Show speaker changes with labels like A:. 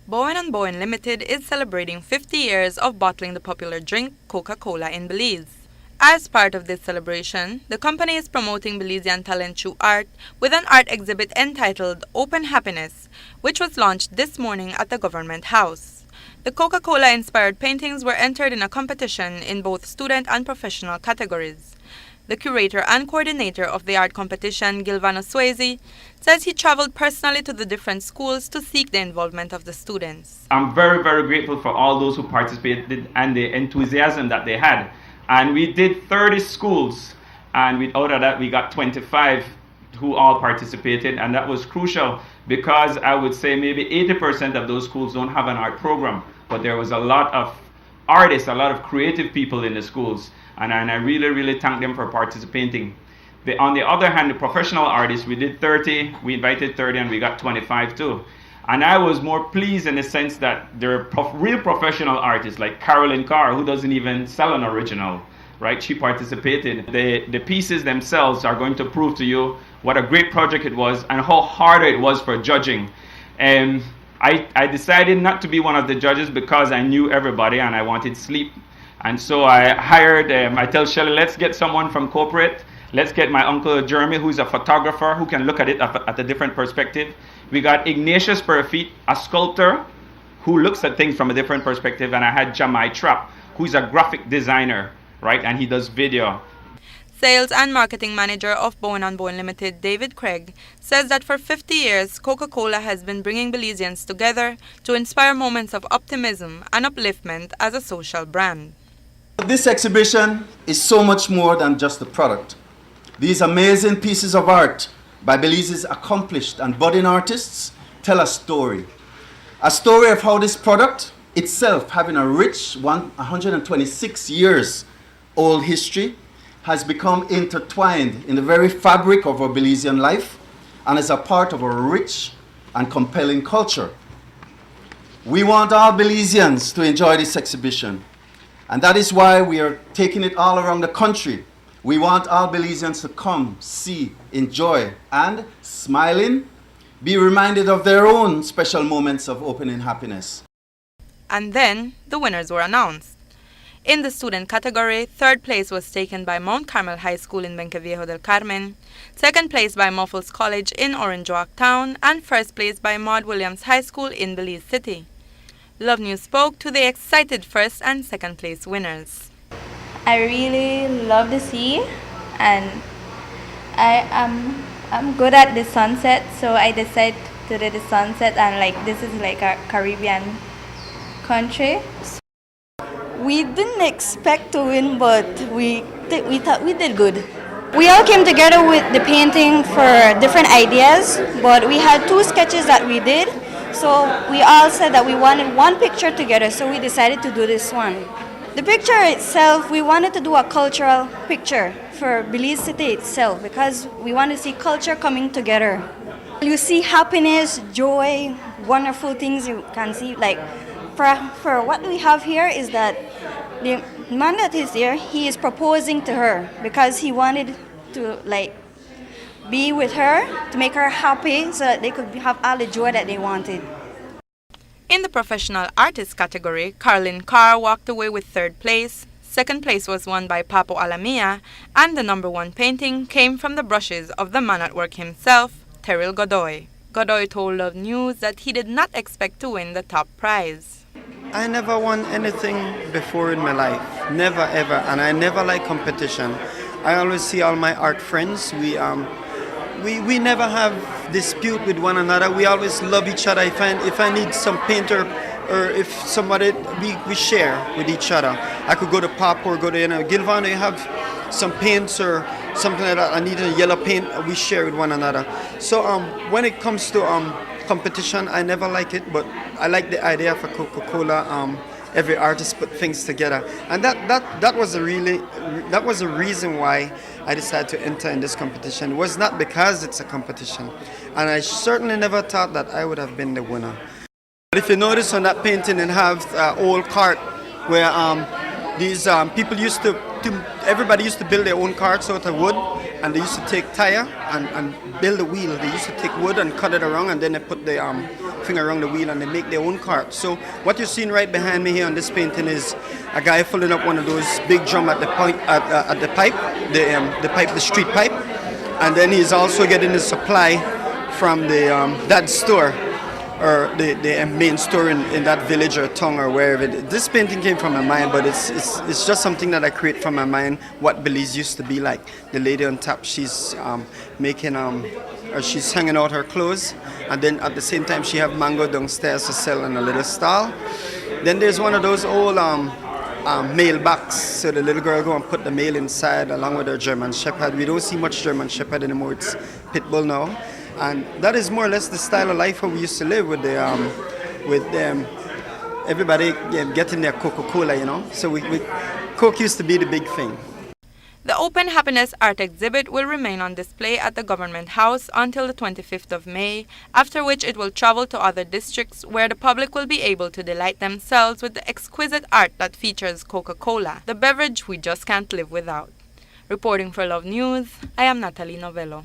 A: Bowen & Bowen Limited is celebrating 50 years of bottling the popular drink Coca-Cola in Belize. As part of this celebration, the company is promoting Belizean talent through art with an art exhibit entitled Open Happiness, which was launched this morning at the Government House. The Coca-Cola-inspired paintings were entered in a competition in both student and professional categories. The curator and coordinator of the art competition, Gilvano Swayze, says he traveled personally to the different schools to seek the involvement of the students.
B: I'm very, very grateful for all those who participated and the enthusiasm that they had. And we did 30 schools, and out of that we got 25 who all participated, and that was crucial because I would say maybe 80% of those schools don't have an art program, but there was a lot of artists, a lot of creative people in the schools. And I really, really thank them for participating. On the other hand, the professional artists, we did 30, we invited 30, and we got 25 too. And I was more pleased in the sense that there are real professional artists like Carolyn Carr, who doesn't even sell an original, right? She participated. The pieces themselves are going to prove to you what a great project it was and how hard it was for judging. And I decided not to be one of the judges because I knew everybody and I wanted sleep. And so I hired, I tell Shelley, let's get someone from corporate. Let's get my uncle Jeremy, who's a photographer, who can look at it at a different perspective. We got Ignatius Perfit, a sculptor, who looks at things from a different perspective. And I had Jamai Trapp, who's a graphic designer, right? And he does video.
A: Sales and marketing manager of Bowen & Bowen Limited, David Craig, says that for 50 years, Coca-Cola has been bringing Belizeans together to inspire moments of optimism and upliftment as a social brand.
C: This exhibition is so much more than just a product. These amazing pieces of art by Belize's accomplished and budding artists tell a story. A story of how this product itself, having a rich 126 years old history, has become intertwined in the very fabric of our Belizean life and is a part of a rich and compelling culture. We want all Belizeans to enjoy this exhibition. And that is why we are taking it all around the country. We want all Belizeans to come, see, enjoy, and, smiling, be reminded of their own special moments of opening happiness.
A: And then the winners were announced. In the student category, third place was taken by Mount Carmel High School in Benqueviejo del Carmen, second place by Muffles College in Orange Walk Town, and first place by Maud Williams High School in Belize City. Love News spoke to the excited first and second place winners.
D: I really love the sea, and I'm good at the sunset, so I decided to do the sunset, and this is like a Caribbean country.
E: We didn't expect to win, but we thought we did good. We all came together with the painting for different ideas, but we had 2 sketches that we did. So we all said that we wanted one picture together, so we decided to do this one. The picture itself, we wanted to do a cultural picture for Belize City itself because we want to see culture coming together. You see happiness, joy, wonderful things you can see. Like for what we have here is that the man that is there, he is proposing to her because he wanted to be with her, to make her happy so that they could have all the joy that they wanted.
A: In the professional artist category, Carolyn Carr walked away with third place. Second place was won by Papo Alamia, and the number 1 painting came from the brushes of the man at work himself, Terrell Godoy. Godoy told Love News that he did not expect to win the top prize.
F: I never won anything before in my life, never ever, and I never like competition. I always see all my art friends. We never have dispute with one another. We always love each other. If I need some painter or if somebody, we share with each other. I could go to Pop or go to Gilvano, you have some paints or something like that. I need a yellow paint. We share with one another. So when it comes to competition, I never like it, but I like the idea for Coca-Cola. Every artist put things together, and that was a reason why I decided to enter in this competition. It was not because it's a competition, and I certainly never thought that I would have been the winner. But if you notice on that painting, it has an old cart where these people everybody used to build their own carts out of wood, and they used to take tire and build a wheel. They used to take wood and cut it around, and then they put the thing around the wheel and they make their own cart. So what you're seeing right behind me here on this painting is a guy filling up one of those big drum at the point at the pipe, the street pipe, and then he's also getting his supply from the that store, or the main store in that village or town or wherever. This painting came from my mind, but it's just something that I create from my mind, what Belize used to be like. The lady on top, she's making or she's hanging out her clothes, and then at the same time she have mango downstairs to sell in a little stall. Then there's one of those old mailbox, so the little girl go and put the mail inside along with her German Shepherd. We don't see much German Shepherd anymore, it's pit bull now. And that is more or less the style of life how we used to live with everybody getting their Coca-Cola, you know. So Coke used to be the big thing.
A: The Open Happiness art exhibit will remain on display at the Government House until the 25th of May, after which it will travel to other districts where the public will be able to delight themselves with the exquisite art that features Coca-Cola, the beverage we just can't live without. Reporting for Love News, I am Natalie Novello.